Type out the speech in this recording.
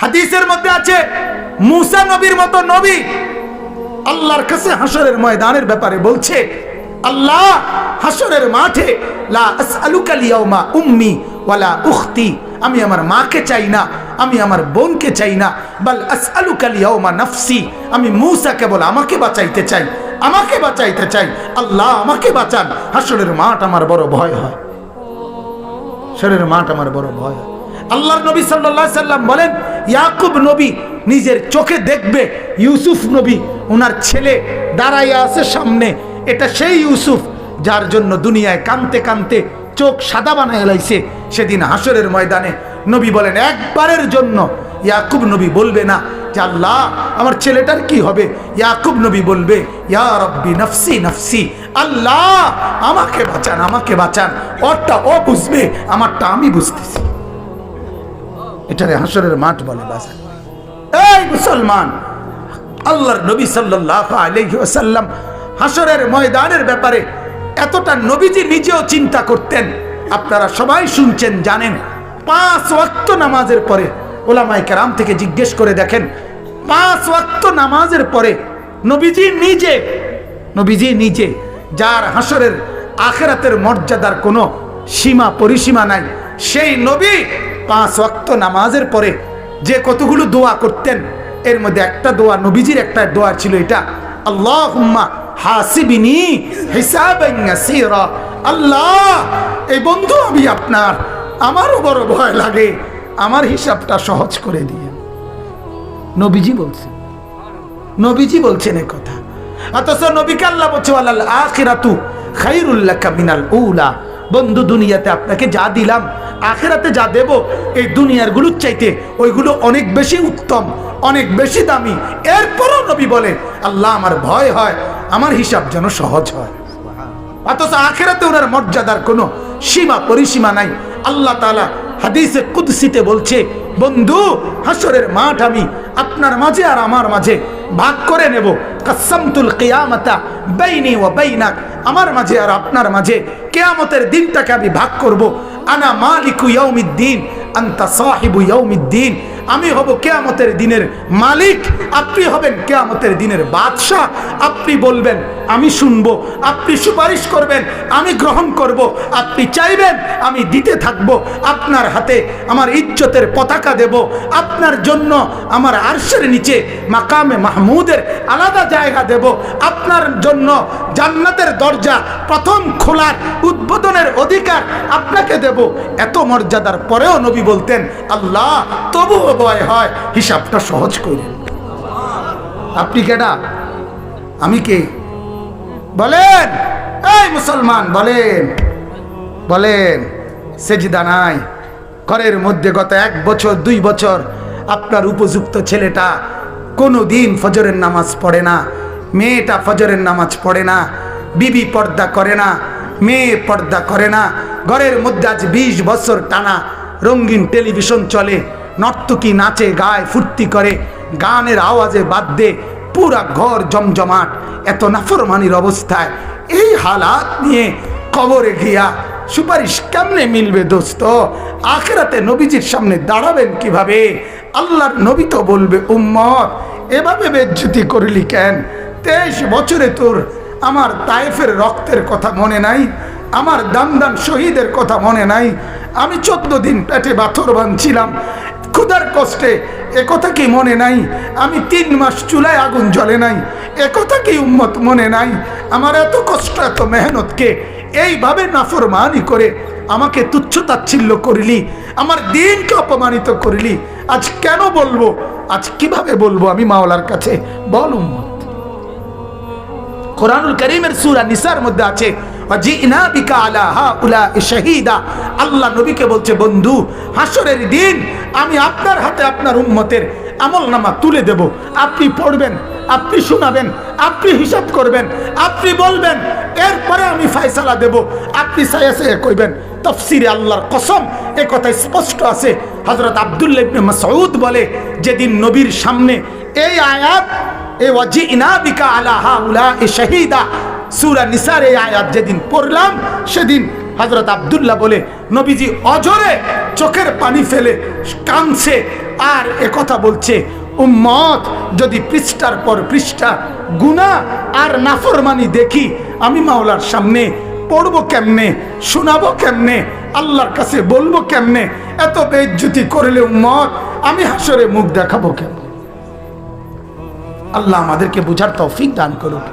হাদিসের মধ্যে আছে মুসা নবীর মতো নবী আল্লাহর কাছে হাসরের ময়দানের ব্যাপারে বলছে, আল্লাহ হাসরের মাঠে লা আসআলুকাল ইয়াউমা উম্মি ওয়ালা উখতি, আমি আমার মাকে চাই না, আমি আমার বোনকে চাই না, বাল আসআলুকাল ইয়াউমা নাফসি, আমি মুসা কেবল আমাকে বাঁচাইতে চাই, আমাকে বাঁচাইতে চাই। আল্লাহ আমাকে বাঁচান, হাসরের মাঠ আমার বড় ভয় হয়, হাসরের মাঠ আমার বড় ভয় হয়। আল্লাহর নবী সাল্লাল্লাহু আলাইহি সাল্লাম বলেন, ইয়াকুব নবী নিজের চোখে দেখবে ইউসুফ নবী ওনার ছেলে দাঁড়াইয়া আছে সামনে, এটা সেই ইউসুফ যার জন্য দুনিয়ায় কানতে কানতে চোখ সাদা বানায় লাইছে। সেদিন হাসরের ময়দানে নবী বলেন, একবারের জন্য ইয়াকুব নবী বলবে না যে আল্লাহ আমার ছেলেটার কি হবে, ইয়াকুব নবী বলবে, ইয়া রব্বি নফসি নফসি, আল্লাহ আমাকে বাঁচান, আমাকে বাঁচান। ওরটা ও বুঝবে, আমারটা আমি বুঝতেছি। এটারে হাসরের মাঠ বলে। বাজার এই মুসলমান, আল্লাহর নবী সাল্লাল্লাহু আলাইহি ওয়াসাল্লাম হাসরের ময়দানের ব্যাপারে এতটা নবীজি নিজেও চিন্তা করতেন। আপনারা সবাই শুনছেন, জানেন, 5 ওয়াক্ত নামাজের পরে ওলামায়ে কেরাম থেকে জিজ্ঞেস করে দেখেন, 5 ওয়াক্ত নামাজের পরে নবীজি নিজে যার হাসরের আখিরাতের মর্যাদার কোনো সীমা পরিসীমা নাই, সেই নবী 5 ওয়াক্ত নামাজের পরে যে কতগুলো দোয়া করতেন, এর মধ্যে একটা দোয়া, নবীজির একটা দোয়া ছিল এটা, আল্লাহুম্মা হাসিবিনি হিসাবান ইয়াসীরা, আল্লাহ এই বন্ধু আমি আপনার, আমারও বড় ভয় লাগে, আমার হিসাবটা সহজ করে দিয়ে। নবীজি বলছেন এই কথা। অথচ নবীকে আল্লাহ বলছে, ওয়ালাল আখিরাতু খায়রুল লাকা মিনাল উলা, বন্ধু দুনিয়াতে আপনাকে যা দিলাম, আখিরাতে যা দেব, এই দুনিয়ার গুলোর চাইতে ওইগুলো অনেক বেশি উত্তম, অনেক বেশি দামি। এরপরও নবী বলে, আল্লাহ আমার ভয় হয় আমার হিসাব যেন সহজ হয়। অথচ আখিরাতে ওনার মর্যাদার কোনো সীমা পরিসীমা নাই। আল্লাহ তাআলা হাদিসে কুদসিতে বলছে, বন্ধু হাসরের মাঠ আমি আপনার মাঝে আর আমার মাঝে ভাগ করে নেব, কাসামতুল কিয়ামাতা বাইনি ওয়া বাইনাক, আমার মাঝে আর আপনার মাঝে কিয়ামতের দিনটাকে আমি ভাগ করব। আনা মালিকু ইয়াউমিদ্দিন আনতা সাহিবু ইয়াউমিদ্দিন, আমি হব কিয়ামতের দিনের মালিক, আপনি হবেন কিয়ামতের দিনের বাদশা। আপনি বলবেন আমি শুনবো, আপনি সুপারিশ করবেন আমি গ্রহণ করব, আপনি চাইবেন আমি দিতে থাকব, আপনার হাতে আমার ইজ্জতের পতাকা দেব, আপনার জন্য আমার আরশের নিচে মাকামে মাহমুদের আলাদা জায়গা দেব, আপনার জন্য জান্নাতের দরজা প্রথম খোলার উদ্বোধনের অধিকার আপনাকে দেব। এত মর্যাদার পরেও নবী বলতেন, আল্লাহ তবুও ভয় হয়, হিসাবটা সহজ করেন। আপনি কেডা, আমি কে? বলেন এই মুসলমান, বলেন সেজদা নাই ঘরের মধ্যে গত 1 বছর 2 বছর আপনার উপযুক্ত ছেলেটা কোনো দিন ফজরের নামাজ পড়ে না, মেয়েটা ফজরের নামাজ পড়ে না, বিবি পর্দা করে না, মেয়ে পর্দা করে না, ঘরের মধ্যে আজ 20 বছর টানা রঙিন টেলিভিশন চলে, নর্তকী নাচে গায় ফুর্তি করে, গানের আওয়াজে বাদ্যে পুরা ঘর জমজমাট, এত নাফরমানির অবস্থায় এই হালাত নিয়ে কবরে গিয়া সুপারিশ কেমনে মিলবে দোস্ত? আখিরাতে নবীজির সামনে দাঁড়াবেন কিভাবে? আল্লাহর নবী তো বলবে, উম্মত এভাবে বেজ্জতি করলি কেন? 23 বছরে তোর আমার তায়েফের রক্তের কথা মনে নাই, আমার দামদান শহীদের কথা মনে নাই, আমি 14 দিন পেটে পাথর বাঁধছিলাম ক্ষুধার কষ্টে, একথা কি মনে নাই? আমি 3 মাস চুলায় আগুন জ্বলে নাই, একথা কি উম্মত মনে নাই? আমার এত কষ্ট এত মেহনতকে এইভাবে নাফরমানি করে আমাকে তুচ্ছ তাচ্ছিল্য করিলি, আমার দিনকে অপমানিত করিলি, আজ কেন বলবো? আজ কিভাবে বলবো আমি মাওলার কাছে? বল উম্মত। কোরআনুল কারীমের সূরা নিসার মধ্যে আছে, ওয়াজিনা বিকা আলা হাউলাই শাহীদা, আল্লাহ নবীকে বলছে, বন্ধু হাসরের দিন আমি আপনার হাতে আপনার উম্মতের আমলনামা তুলে দেব, আপনি পড়বেন, আপনি শোনাবেন, আপনি হিসাব করবেন, আপনি বলবেন, এরপরে আমি ফয়সালা দেব, আপনি সায়াসে কইবেন। তাফসীরে আল্লাহর কসম এ কথা স্পষ্ট আছে। হযরত আব্দুল্লাহ ইবনে মাসউদ বলে, যেদিন নবীর সামনে এই আয়াত, এ ওয়াজিনা বিকা আলা হাউলাই শাহীদা, সূরা নিসার এই আয়াত যেদিন পড়লাম, সেদিন হযরত আব্দুল্লাহ বলে, নবীজি অজরে চোখের পানি ফেলে কাঁদছে আর একথা বলছে, উম্মত যদি পৃষ্ঠার পর পৃষ্ঠা গুনাহ আর নাফরমানি দেখি, আমি মাওলার সামনে পড়বো কেমনে, শোনাবো কেমনে, আল্লাহর কাছে বলবো কেমনে? এত বেইজ্জতি করলে উম্মত আমি হাসরে মুখ দেখাবো কেমনে? আল্লাহ আমাদেরকে বুঝার তৌফিক দান করুক।